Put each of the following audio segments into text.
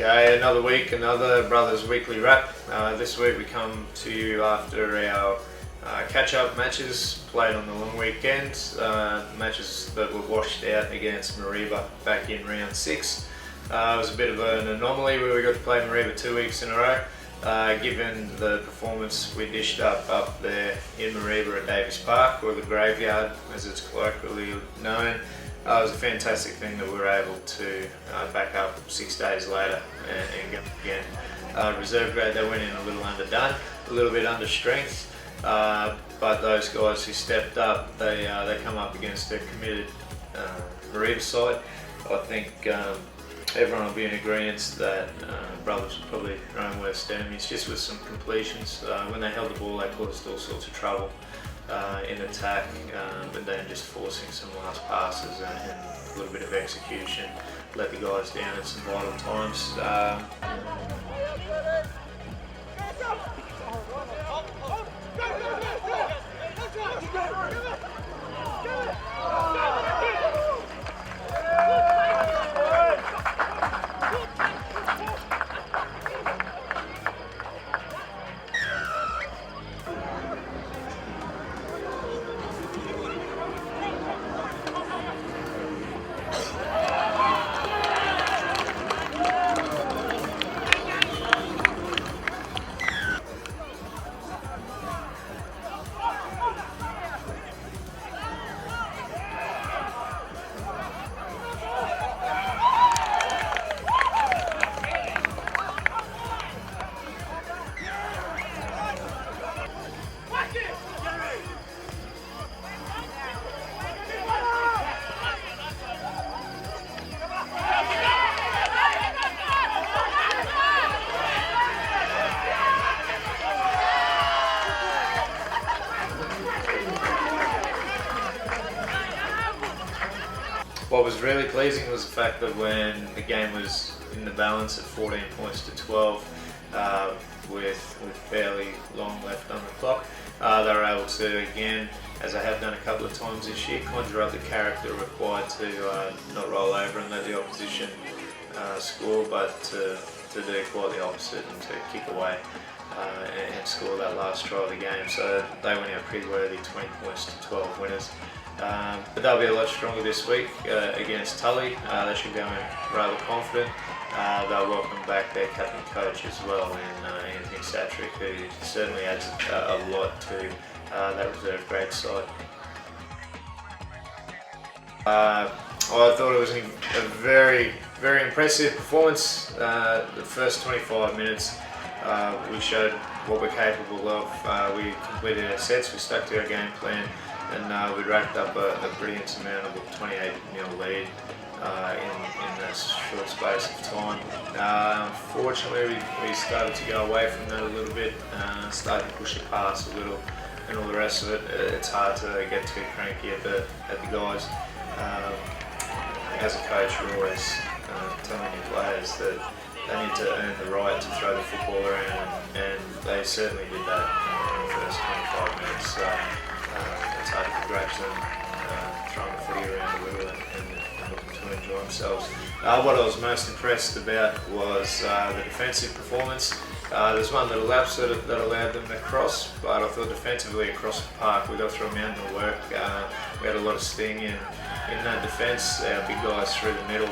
Okay, another week, another Brothers Weekly Wrap. This week we come to you after our catch-up matches played on the long weekend. Matches that were washed out against Mareeba back in round 6. It was a bit of an anomaly where we got to play Mareeba 2 weeks in a row. Given the performance we dished up there in Mareeba at Davies Park, or the Graveyard as it's colloquially known. It was a fantastic thing that we were able to back up 6 days later and go again. Reserve grade, they went in a little underdone, a little bit under strength, but those guys who stepped up, they come up against a committed Mareeba side. I think everyone will be in agreement that Brothers were probably their own worst enemies, just with some completions. When they held the ball, they caused all sorts of trouble in attack, but then just forcing some last passes and a little bit of execution let the guys down at some vital times. What was really pleasing was the fact that when the game was in the balance at 14 points to 12, with fairly long left on the clock, they were able to, again, as I have done a couple of times this year, conjure up the character required to not roll over and let the opposition score, but to do quite the opposite and to kick away and score that last try of the game. So they went out pretty worthy, 20 points to 12 winners. But they'll be a lot stronger this week against Tully. They should go in rather confident. They'll welcome back their captain coach as well, in Anthony Satrick, who certainly adds a lot to that reserve grade side. I thought it was a very, very impressive performance. The first 25 minutes we showed what we're capable of. We completed our sets, we stuck to our game plan, and we racked up a pretty insurmountable 28-0 lead in that short space of time. Unfortunately, we started to go away from that a little bit, started to push it past a little, and all the rest of it. It's hard to get too cranky at the guys. As a coach, you're always telling your players that they need to earn the right to throw the football around, and they certainly did that in the first 25 minutes. So it's hard to begrudge them throwing the footy around a little and looking to enjoy themselves. What I was most impressed about was the defensive performance. There's one little lapse that allowed them to cross, but I thought defensively across the park we got through a mountain of work. We had a lot of sting in that defence. Our big guys through the middle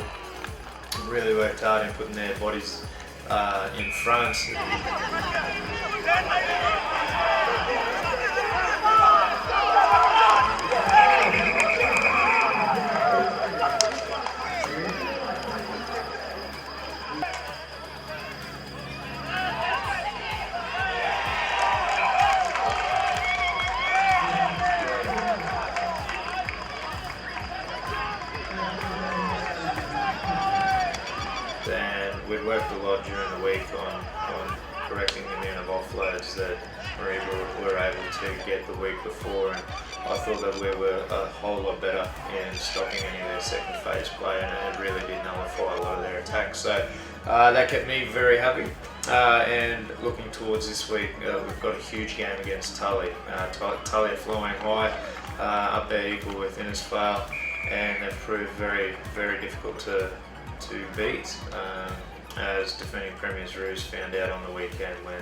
really worked hard in putting their bodies in front. And we'd worked a lot during the week on correcting the amount of offloads that Mareeba were able to get the week before, and I thought that we were a whole lot better in stopping any of their second phase play, and it really did nullify a lot of their attacks. So that kept me very happy. And looking towards this week, we've got a huge game against Tully. Tully are flying high, up there equal with Innisfail, and they've proved very, very difficult to beat. as defending premiers Roos found out on the weekend when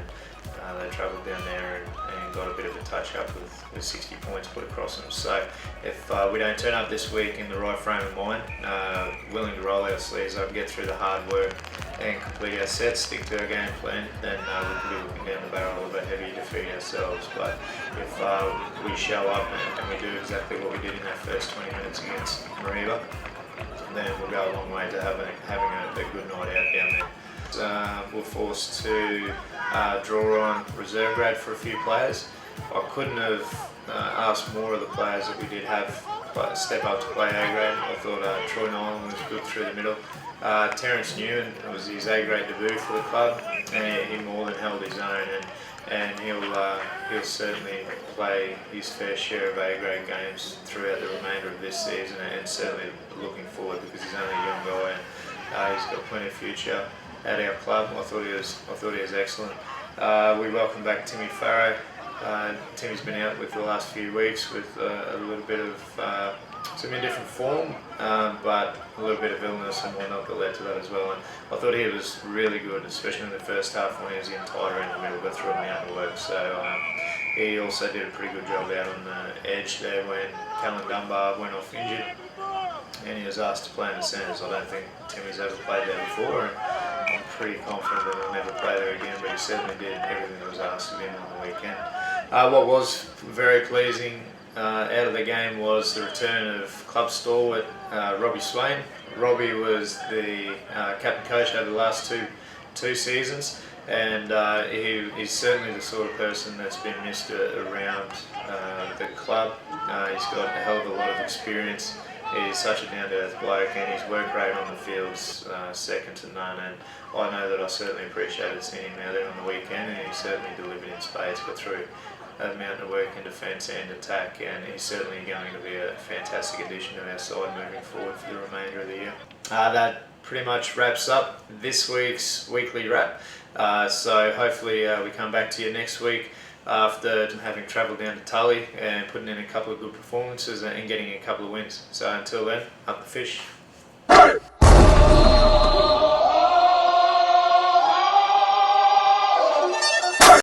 they travelled down there and got a bit of a touch up with 60 points put across them. So if we don't turn up this week in the right frame of mind, willing to roll our sleeves up, get through the hard work and complete our sets, stick to our game plan, then we could be looking down the barrel of a heavy defeat ourselves. But if we show up and we do exactly what we did in that first 20 minutes against Mariba, then we'll go a long way to having a good night out down there. We're forced to draw on reserve grade for a few players. I couldn't have asked more of the players that we did have step up to play A grade. I thought Troy Nolan was good through the middle. Terence Newman, it was his A grade debut for the club, and he more than held his own, and he'll certainly play his fair share of A grade games throughout the remainder of this season, and certainly looking forward because he's only a young guy and he's got plenty of future at our club. I thought he was excellent. We welcome back Timmy Farrow. Timmy's been out with the last few weeks with a little bit of some indifferent form, but a little bit of illness and whatnot that led to that as well. And I thought he was really good, especially in the first half when he was in tighter in the middle, but threw him out of work. So he also did a pretty good job out on the edge there when Callan Dunbar went off injured, and he was asked to play in the centres. I don't think Timmy's ever played there before, and I'm pretty confident that he'll never play there again, but he certainly did everything that was asked of him on the weekend. What was very pleasing out of the game was the return of club stalwart Robbie Swain. Robbie was the captain coach over the last two seasons, and he's certainly the sort of person that's been missed around the club. He's got a hell of a lot of experience. He's such a down-to-earth bloke, and his work rate on the field's second to none, and I know that I certainly appreciated seeing him out there on the weekend, and he certainly delivered in spades, got through a mountain of work in defence and attack, and he's certainly going to be a fantastic addition to our side moving forward for the remainder of the year. That pretty much wraps up this week's weekly wrap, so hopefully we come back to you next week after having travelled down to Tully and putting in a couple of good performances and getting a couple of wins. So until then, up the fish.